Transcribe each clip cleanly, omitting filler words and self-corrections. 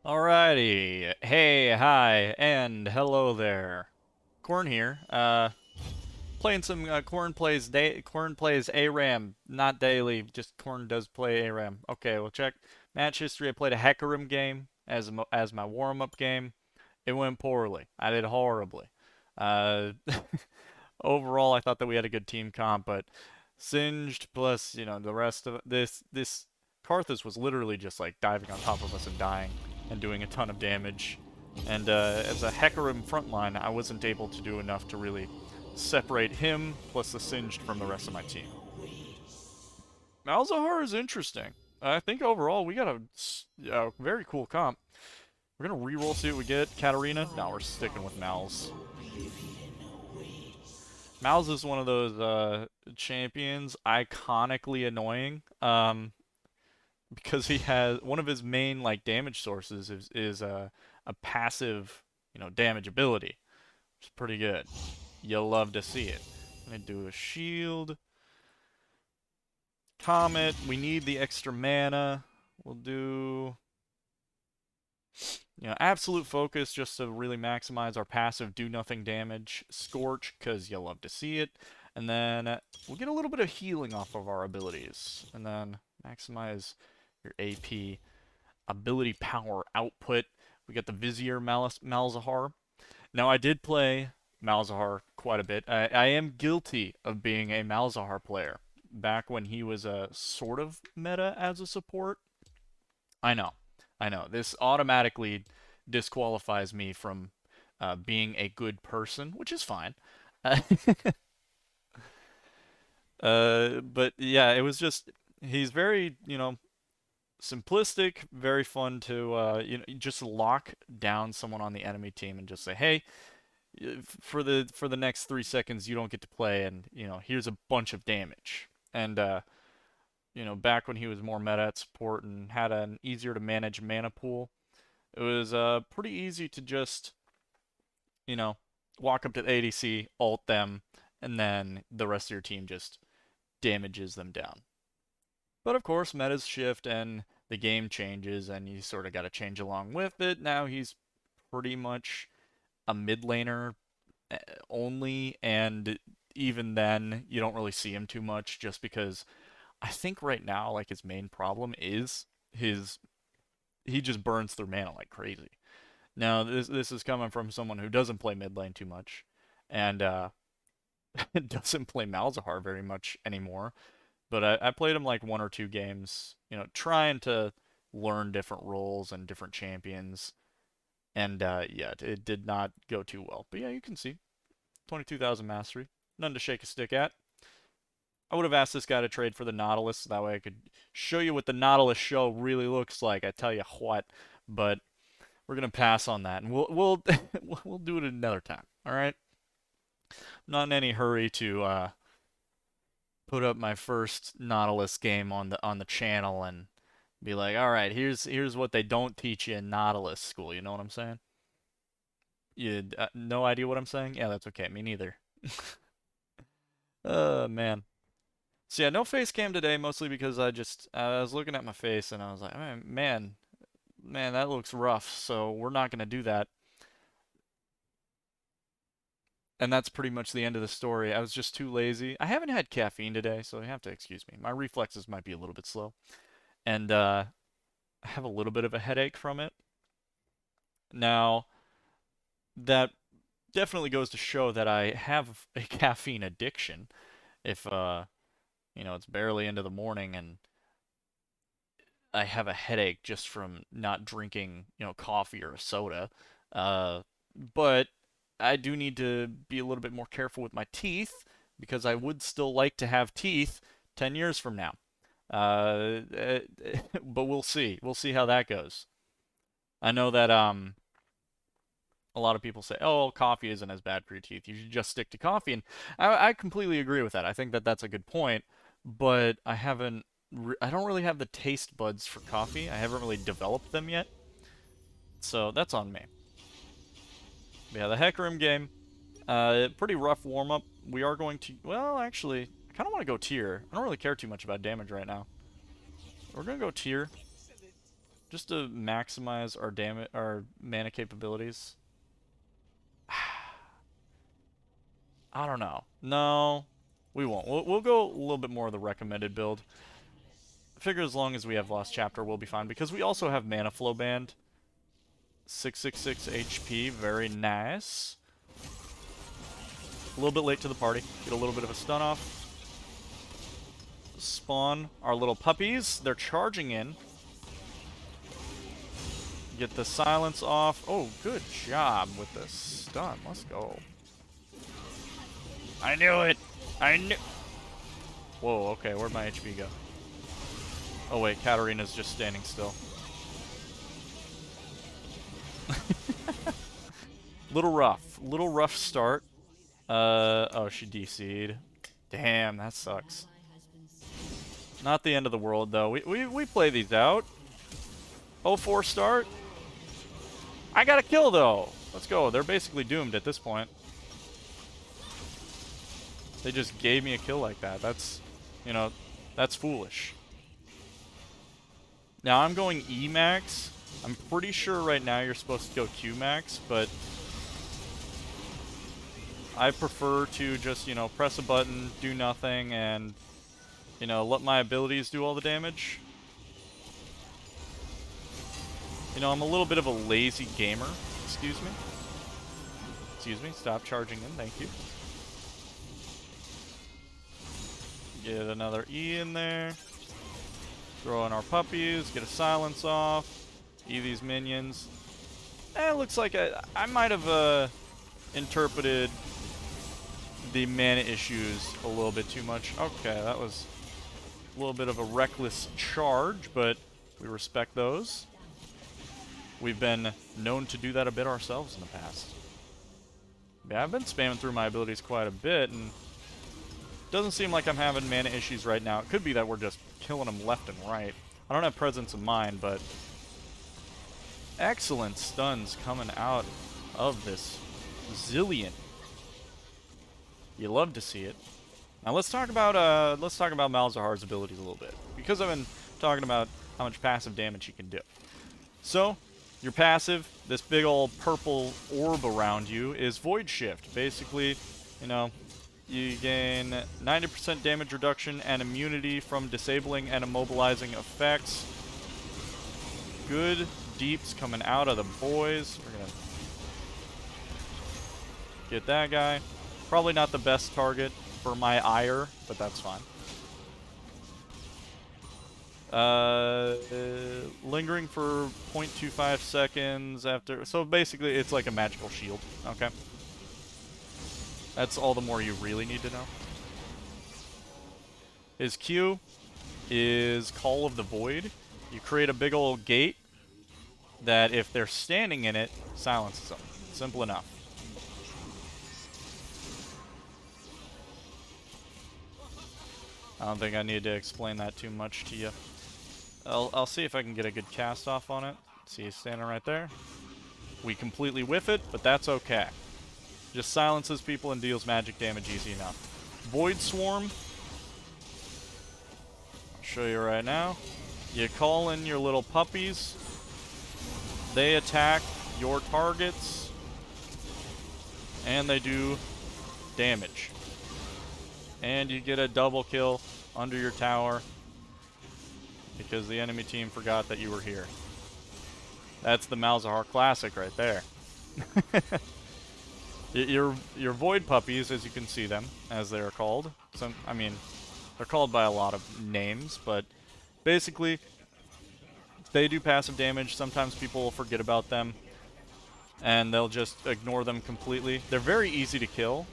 Alrighty. Hey, hi, and hello there. Kwern here. Playing some Kwern plays ARAM, not daily, just Kwern does play ARAM. Okay, well check match history. I played a Hecarim game as my warm-up game. It went poorly. I did horribly. Uh, Overall, I thought that we had a good team comp, but Singed plus, the rest of this Karthus was literally just like diving on top of us and dying and doing a ton of damage. And as a Hecarim frontline, I wasn't able to do enough to really separate him plus the Singed from the rest of my team. Malzahar is interesting. I think overall we got a very cool comp. We're gonna reroll, see what we get. Katarina? No, we're sticking with Malz. Malz is one of those champions, iconically annoying. Because he has one of his main like damage sources is a passive, damage ability. Which is pretty good. You'll love to see it. I'm gonna do a shield. Comet. We need the extra mana. We'll do absolute focus just to really maximize our passive do nothing damage. Scorch, because you'll love to see it. And then we'll get a little bit of healing off of our abilities. And then maximize your AP ability power output. We got the Vizier Malzahar. Now, I did play Malzahar quite a bit. I am guilty of being a Malzahar player. Back when he was a sort of meta as a support. I know. I know. This automatically disqualifies me from being a good person, which is fine. Uh, but yeah, it was just he's very, simplistic, very fun to just lock down someone on the enemy team and just say, "Hey, for the next 3 seconds you don't get to play, and here's a bunch of damage." And back when he was more meta at support and had an easier to manage mana pool, it was pretty easy to just, you know, walk up to the ADC, ult them, and then the rest of your team just damages them down. But of course, metas shift and the game changes, and you sort of got to change along with it. Now he's pretty much a mid laner only, and even then, you don't really see him too much just because I think right now, like, his main problem is his he just burns through mana like crazy. Now, this is coming from someone who doesn't play mid lane too much, and doesn't play Malzahar very much anymore. But I played him like 1 or 2 games, trying to learn different roles and different champions. And yeah, it did not go too well. But yeah, you can see 22,000 mastery, none to shake a stick at. I would have asked this guy to trade for the Nautilus, so that way I could show you what the Nautilus show really looks like. I tell you what, but we're gonna pass on that, and we'll we'll do it another time. All right, I'm not in any hurry to put up my first Nautilus game on the channel and be like, all right, here's what they don't teach you in Nautilus school. You know what I'm saying? You no idea what I'm saying? Yeah, that's okay. Me neither. Man. So yeah, no face cam today, mostly because I was looking at my face and I was like, man, that looks rough. So we're not gonna do that. And that's pretty much the end of the story. I was just too lazy. I haven't had caffeine today, so you have to excuse me. My reflexes might be a little bit slow, and I have a little bit of a headache from it. Now, that definitely goes to show that I have a caffeine addiction. If it's barely into the morning and I have a headache just from not drinking, coffee or a soda. Uh, but I do need to be a little bit more careful with my teeth because I would still like to have teeth 10 years from now. But we'll see. We'll see how that goes. I know that a lot of people say, "Oh, coffee isn't as bad for your teeth. You should just stick to coffee." And I completely agree with that. I think that that's a good point, but I don't really have the taste buds for coffee. I haven't really developed them yet, so that's on me. But yeah, the Hecarim game, pretty rough warm up. We are going to, well, actually, I kind of want to go tier. I don't really care too much about damage right now. We're gonna go tier. just to maximize our mana capabilities. I don't know. No, we won't. We'll go a little bit more of the recommended build. I figure as long as we have Lost Chapter, we'll be fine, because we also have Mana Flow Band. 666 HP, very nice. A little bit late to the party. Get a little bit of a stun off. Spawn our little puppies. They're charging in. Get the silence off. Oh, good job with the stun. Let's go. I knew it. I knew. Whoa, okay. Where'd my HP go? Oh, wait. Katarina's just standing still. Little rough. Little rough start. Oh, she DC'd. Damn, that sucks. Not the end of the world, though. We play these out. 0-4 start. I got a kill, though. Let's go. They're basically doomed at this point. They just gave me a kill like that. That's, you know, that's foolish. Now I'm going E max. I'm pretty sure right now you're supposed to go Q max, but I prefer to just, you know, press a button, do nothing, and, you know, let my abilities do all the damage. You know, I'm a little bit of a lazy gamer. Excuse me. Excuse me. Stop charging in. Thank you. Get another E in there. Throw in our puppies. Get a silence off. E these minions. It looks like I might have interpreted the mana issues a little bit too much. Okay, that was a little bit of a reckless charge, but we respect those. We've been known to do that a bit ourselves in the past. Yeah, I've been spamming through my abilities quite a bit, and doesn't seem like I'm having mana issues right now. It could be that we're just killing them left and right. I don't have presence of mind, but excellent stuns coming out of this Zillion. You love to see it. Now let's talk about Malzahar's abilities a little bit, because I've been talking about how much passive damage he can do. So, your passive, this big old purple orb around you, is Void Shift. Basically, you know, you gain 90% damage reduction and immunity from disabling and immobilizing effects. Good deeps coming out of the boys. We're gonna get that guy. Probably not the best target for my ire, but that's fine. Lingering for 0.25 seconds after. So basically, it's like a magical shield. Okay. That's all the more you really need to know. His Q is Call of the Void. You create a big old gate that, if they're standing in it, silences them. Simple enough. I don't think I need to explain that too much to you. I'll see if I can get a good cast off on it. See, he's standing right there. We completely whiff it, but that's okay. Just silences people and deals magic damage easy enough. Void Swarm. I'll show you right now. You call in your little puppies. They attack your targets. And they do damage. And you get a double kill under your tower, because the enemy team forgot that you were here. That's the Malzahar classic right there. Your Void Puppies, as you can see them, as they are called. I mean, they're called by a lot of names, but basically, they do passive damage. Sometimes people will forget about them, and they'll just ignore them completely. They're very easy to kill.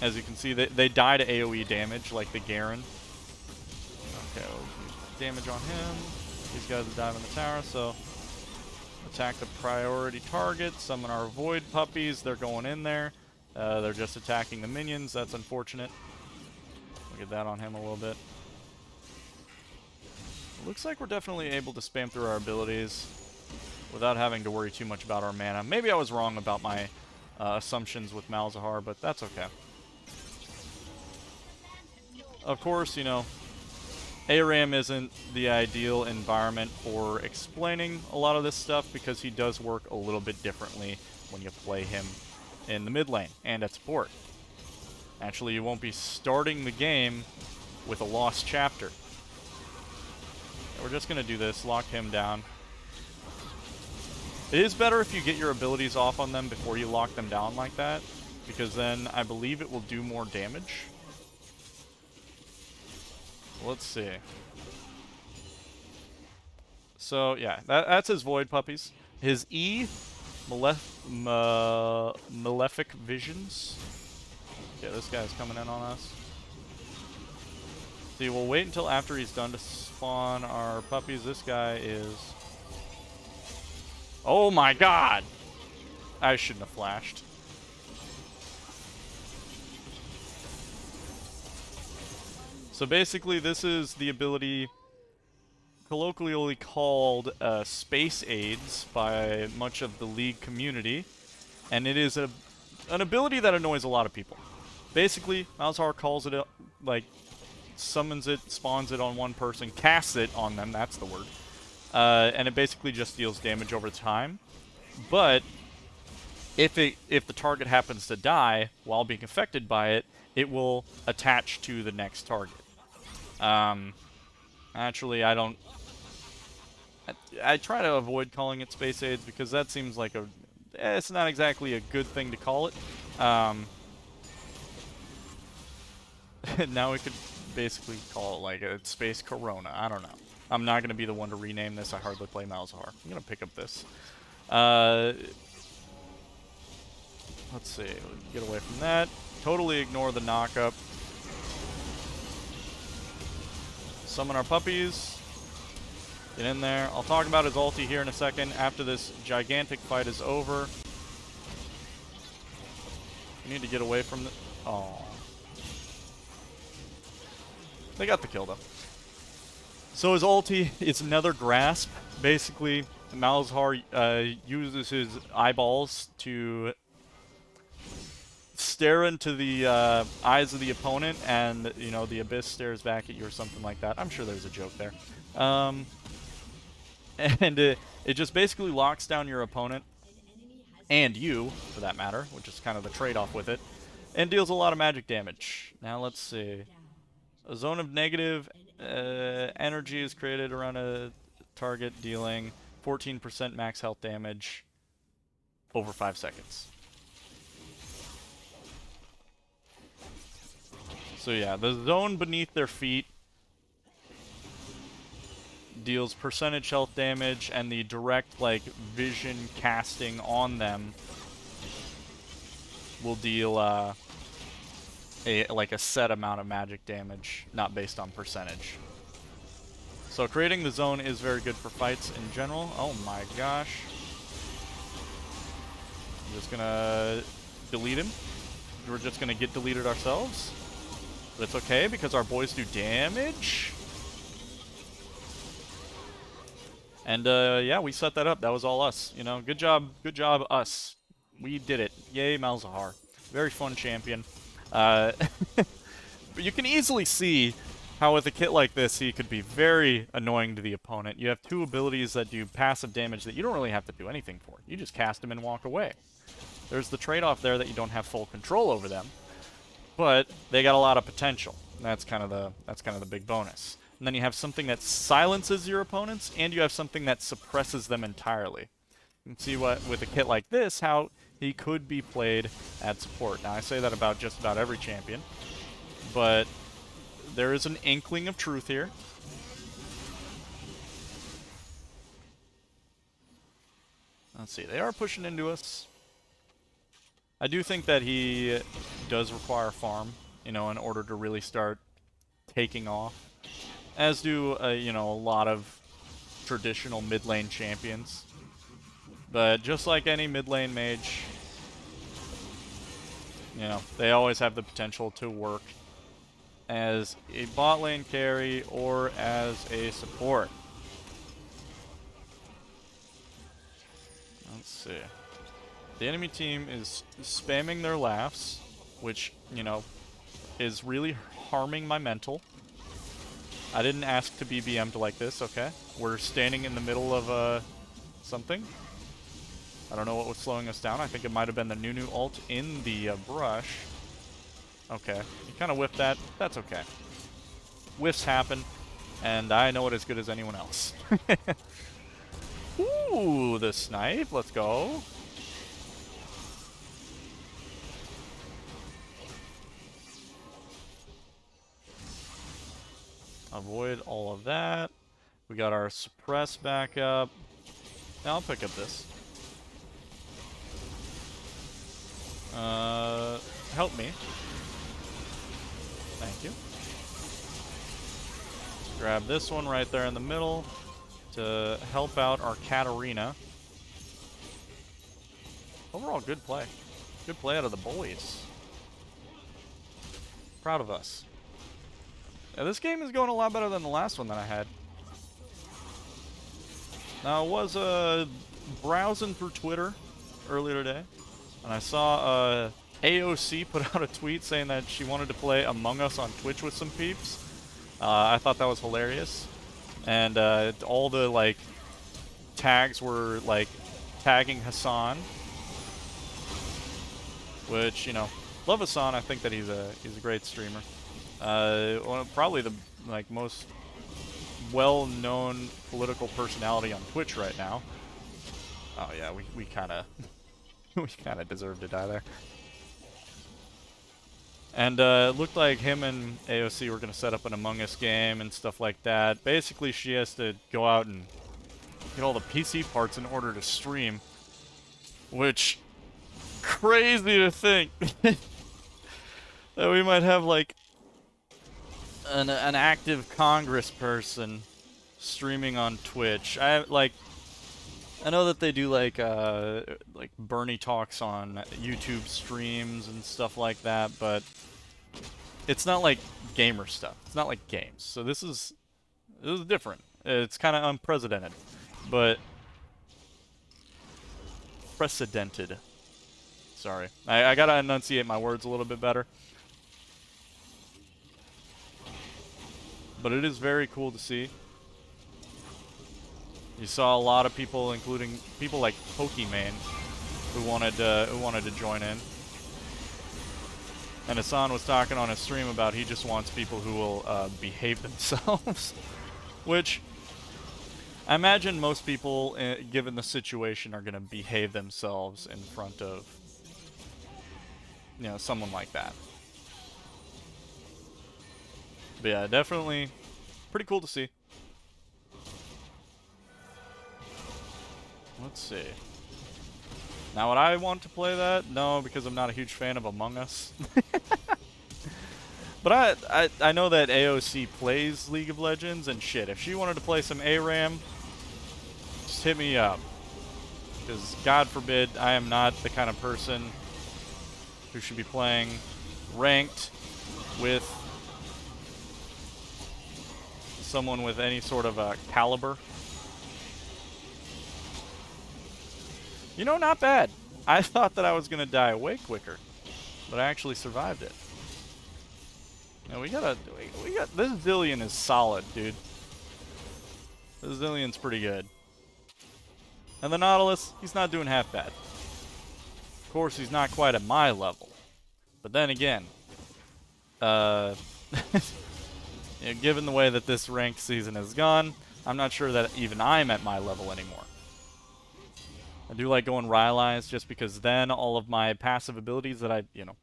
As you can see, they die to AoE damage, like the Garen. Okay, we'll do damage on him. These guys are diving the tower, so attack the priority target. Summon our Void Puppies. They're going in there. They're just attacking the minions. That's unfortunate. We'll get that on him a little bit. Looks like we're definitely able to spam through our abilities without having to worry too much about our mana. Maybe I was wrong about my assumptions with Malzahar, but that's okay. Of course, you know, ARAM isn't the ideal environment for explaining a lot of this stuff because he does work a little bit differently when you play him in the mid lane and at support. Actually, you won't be starting the game with a lost chapter. We're just going to do this, lock him down. It is better if you get your abilities off on them before you lock them down like that, because then I believe it will do more damage. Let's see. So, yeah, that's his Void Puppies. His E, Malefic Visions. Yeah, this guy's coming in on us. See, we'll wait until after he's done to spawn our puppies. This guy is... Oh my god! I shouldn't have flashed. So basically, this is the ability colloquially called Space Aids by much of the League community. And it is an ability that annoys a lot of people. Basically, Malzahar calls it, like, summons it, spawns it on one person, casts it on them, that's the word. And it basically just deals damage over time. But if the target happens to die while being affected by it, it will attach to the next target. Actually, I don't... I try to avoid calling it Space Aids because that seems like a... it's not exactly a good thing to call it. Now we could basically call it like a Space Corona. I don't know. I'm not going to be the one to rename this. I hardly play Malzahar. I'm going to pick up this. Let's see. Get away from that. Totally ignore the knockup. Summon our puppies. Get in there. I'll talk about his ulti here in a second after this gigantic fight is over. We need to get away from the... Oh. They got the kill, though. So his ulti, it's another grasp. Basically, Malzahar uses his eyeballs to stare into the eyes of the opponent, and, you know, the abyss stares back at you or something like that. I'm sure there's a joke there. And it just basically locks down your opponent, and you, for that matter, which is kind of the trade-off with it, and deals a lot of magic damage. Now, let's see. A zone of negative energy is created around a target, dealing 14% max health damage over 5 seconds. So yeah, the zone beneath their feet deals percentage health damage, and the direct, like, vision casting on them will deal a set amount of magic damage, not based on percentage. So creating the zone is very good for fights in general. Oh my gosh. I'm just gonna delete him. We're just gonna get deleted ourselves. But it's okay because our boys do damage. And yeah, we set that up. That was all us. You know, good job us. We did it. Yay, Malzahar. Very fun champion. But you can easily see how with a kit like this, he could be very annoying to the opponent. You have two abilities that do passive damage that you don't really have to do anything for. You just cast them and walk away. There's the trade-off there that you don't have full control over them, but they got a lot of potential. That's kind of the big bonus. And then you have something that silences your opponents, and you have something that suppresses them entirely. You can see what with a kit like this, how he could be played at support. Now, I say that about just about every champion, but there is an inkling of truth here. Let's see, they are pushing into us. I do think that he does require farm, you know, in order to really start taking off. As do, you know, a lot of traditional mid lane champions. But just like any mid lane mage, you know, they always have the potential to work as a bot lane carry or as a support. Let's see. The enemy team is spamming their laughs, which, you know, is really harming my mental. I didn't ask to be BM'd like this, okay? We're standing in the middle of, something. I don't know what was slowing us down. I think it might have been the Nunu ult in the brush. Okay, you kind of whiffed that. That's okay. Whiffs happen, and I know it as good as anyone else. Ooh, the snipe. Let's go. Avoid all of that. We got our suppress back up. Now I'll pick up this. Help me. Thank you. Grab this one right there in the middle to help out our Katarina. Overall, good play. Good play out of the boys. Proud of us. Yeah, this game is going a lot better than the last one that I had. Now, I was browsing through Twitter earlier today, and I saw AOC put out a tweet saying that she wanted to play Among Us on Twitch with some peeps. I thought that was hilarious. And all the, like, tags were, like, tagging Hassan. Which, you know, love Hassan. I think that he's a great streamer. Probably the, like, most well-known political personality on Twitch right now. Oh, yeah, we kind of... we kind of deserve to die there. And it looked like him and AOC were going to set up an Among Us game and stuff like that. Basically, she has to go out and get all the PC parts in order to stream. Which, crazy to think that we might have, like, an active Congress person streaming on Twitch. I know that they do like Bernie talks on YouTube streams and stuff like that, but it's not like gamer stuff. It's not like games. So this is different. It's kind of unprecedented, but precedented. Sorry, I gotta enunciate my words a little bit better. But it is very cool to see. You saw a lot of people, including people like Pokimane, who wanted to join in. And Hassan was talking on his stream about he just wants people who will behave themselves, which I imagine most people, given the situation, are going to behave themselves in front of, you know, someone like that. But yeah, definitely pretty cool to see. Let's see. Now, would I want to play that? No, because I'm not a huge fan of Among Us. But I know that AOC plays League of Legends, and shit, if she wanted to play some ARAM, just hit me up. Because, God forbid, I am not the kind of person who should be playing ranked with someone with any sort of caliber. You know, not bad. I thought that I was gonna die way quicker, but I actually survived it. Now we got this Zillion is solid, dude. This Zillion's pretty good. And the Nautilus, he's not doing half bad. Of course, he's not quite at my level. But then again, you know, given the way that this ranked season has gone, I'm not sure that even I'm at my level anymore. I do like going Rylai's just because then all of my passive abilities that I, you know,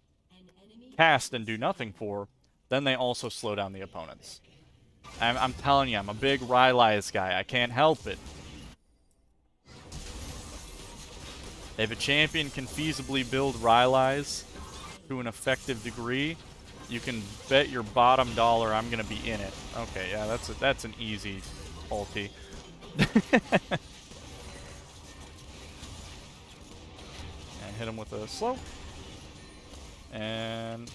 cast and do nothing for, then they also slow down the opponents. I'm telling you, I'm a big Rylai's guy. I can't help it. If a champion can feasibly build Rylai's to an effective degree, you can bet your bottom dollar I'm gonna be in it. Okay, yeah, that's an easy ulti. And hit him with a slow. And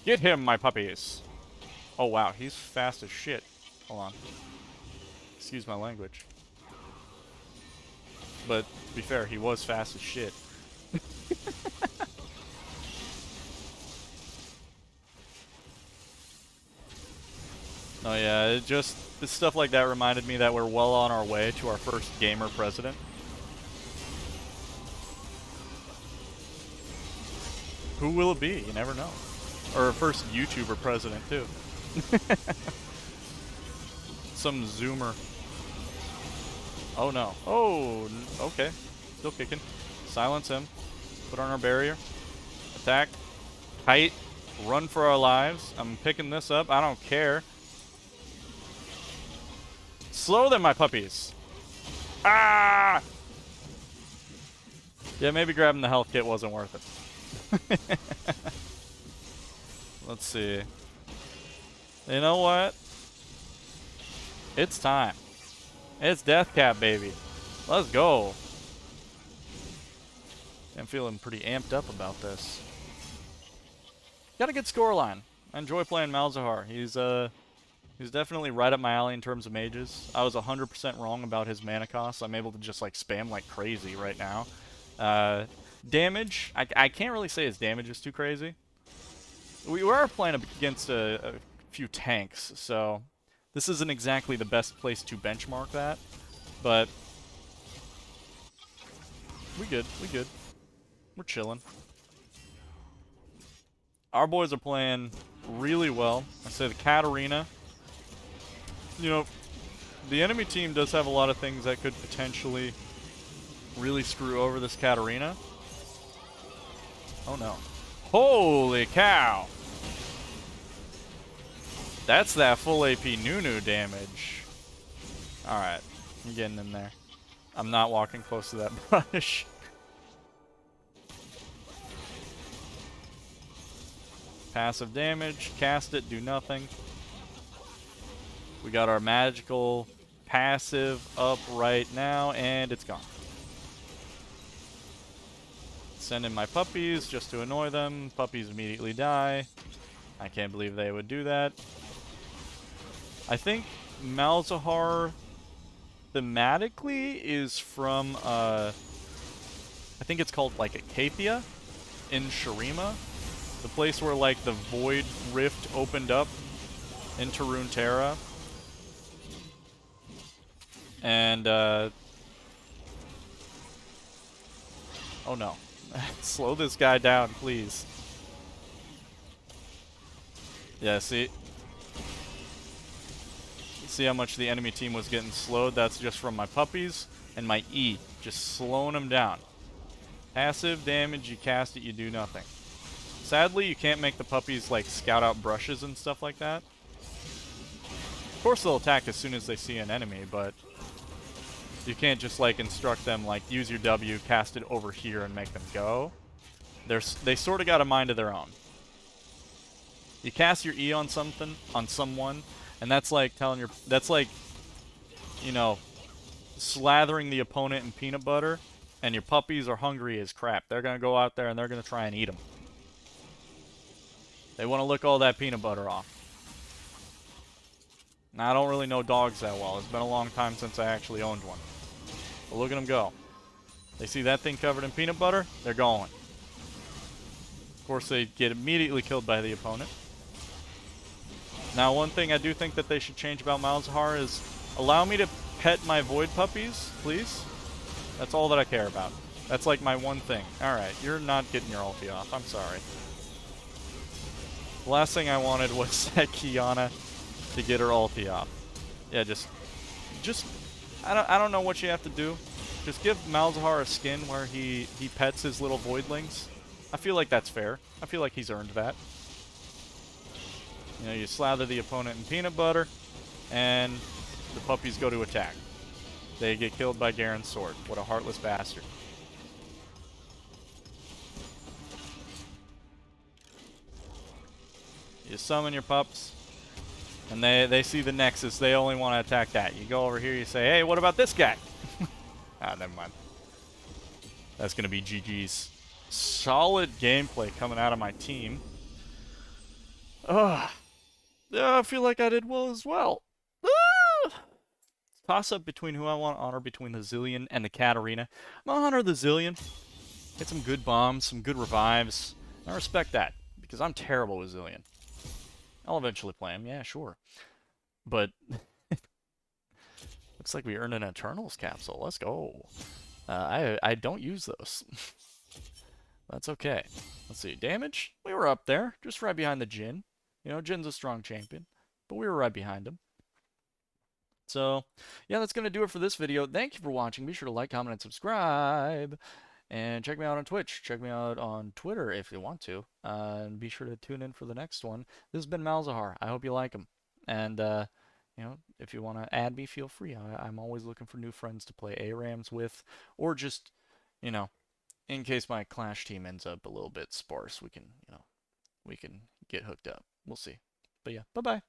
get him, my puppies. Oh wow, he's fast as shit. Hold on. Excuse my language. But to be fair, he was fast as shit. Oh yeah, it just stuff like that reminded me that we're well on our way to our first gamer president. Who will it be? You never know. Or a first YouTuber president too. Some Zoomer. Oh no. Oh, okay. Still kicking. Silence him. Put on our barrier. Attack. Kite. Run for our lives. I'm picking this up. I don't care. Slow them, my puppies. Ah! Yeah, maybe grabbing the health kit wasn't worth it. Let's see. You know what? It's time. It's Death Cap, baby. Let's go. I'm feeling pretty amped up about this. Got a good scoreline. I enjoy playing Malzahar. He's definitely right up my alley in terms of mages. I was 100% wrong about his mana cost. I'm able to just like spam like crazy right now. Damage, I can't really say his damage is too crazy. We are playing against a few tanks, so this isn't exactly the best place to benchmark that, but we good. We're chilling. Our boys are playing really well. I say the Katarina. You know, the enemy team does have a lot of things that could potentially really screw over this Katarina. Oh no. Holy cow! That's that full AP Nunu damage. Alright, I'm getting in there. I'm not walking close to that brush. Passive damage, cast it, do nothing. We got our magical passive up right now, and it's gone. Send in my puppies just to annoy them. Puppies immediately die. I can't believe they would do that. I think Malzahar thematically is from, I think it's called like Acacia in Shurima. The place where like the Void Rift opened up into Runeterra. And, oh no. Slow this guy down, please. Yeah, see how much the enemy team was getting slowed? That's just from my puppies and my E. Just slowing them down. Passive damage, you cast it, you do nothing. Sadly, you can't make the puppies, like, scout out brushes and stuff like that. Of course they'll attack as soon as they see an enemy, but you can't just, like, instruct them, like, use your W, cast it over here, and make them go. They sort of got a mind of their own. You cast your E on something, on someone, and that's like telling your, that's like, you know, slathering the opponent in peanut butter, and your puppies are hungry as crap. They're going to go out there and they're going to try and eat them. They want to lick all that peanut butter off. Now, I don't really know dogs that well. It's been a long time since I actually owned one. But look at them go. They see that thing covered in peanut butter, they're going. Of course, they get immediately killed by the opponent. Now, one thing I do think that they should change about Malzahar is allow me to pet my Void puppies, please. That's all that I care about. That's like my one thing. Alright, you're not getting your ulti off. I'm sorry. The last thing I wanted was that Kiana to get her ulti off. Yeah, just I don't know what you have to do. Just give Malzahar a skin where he pets his little voidlings. I feel like that's fair. I feel like he's earned that. You know, you slather the opponent in peanut butter, and the puppies go to attack. They get killed by Garen's sword. What a heartless bastard. You summon your pups, and they see the Nexus. They only want to attack that. You go over here, you say, hey, what about this guy? Ah, never mind. That's going to be GG's. Solid gameplay coming out of my team. Ugh. I feel like I did well as well. Toss-up between who I want to honor between the Zillion and the Katarina. I'm going to honor the Zillion. Get some good bombs, some good revives. I respect that, because I'm terrible with Zillion. I'll eventually play him, yeah, sure. But looks like we earned an Eternals capsule. Let's go. I don't use those. That's okay. Let's see. Damage? We were up there, just right behind the Jhin. You know, Jin's a strong champion, but we were right behind him. So, yeah, that's going to do it for this video. Thank you for watching. Be sure to like, comment, and subscribe. And check me out on Twitch. Check me out on Twitter if you want to. And be sure to tune in for the next one. This has been Malzahar. I hope you like him. And, you know, if you want to add me, feel free. I'm always looking for new friends to play ARAMs with. Or just, you know, in case my Clash team ends up a little bit sparse, we can, you know, we can get hooked up. We'll see. But yeah, bye-bye.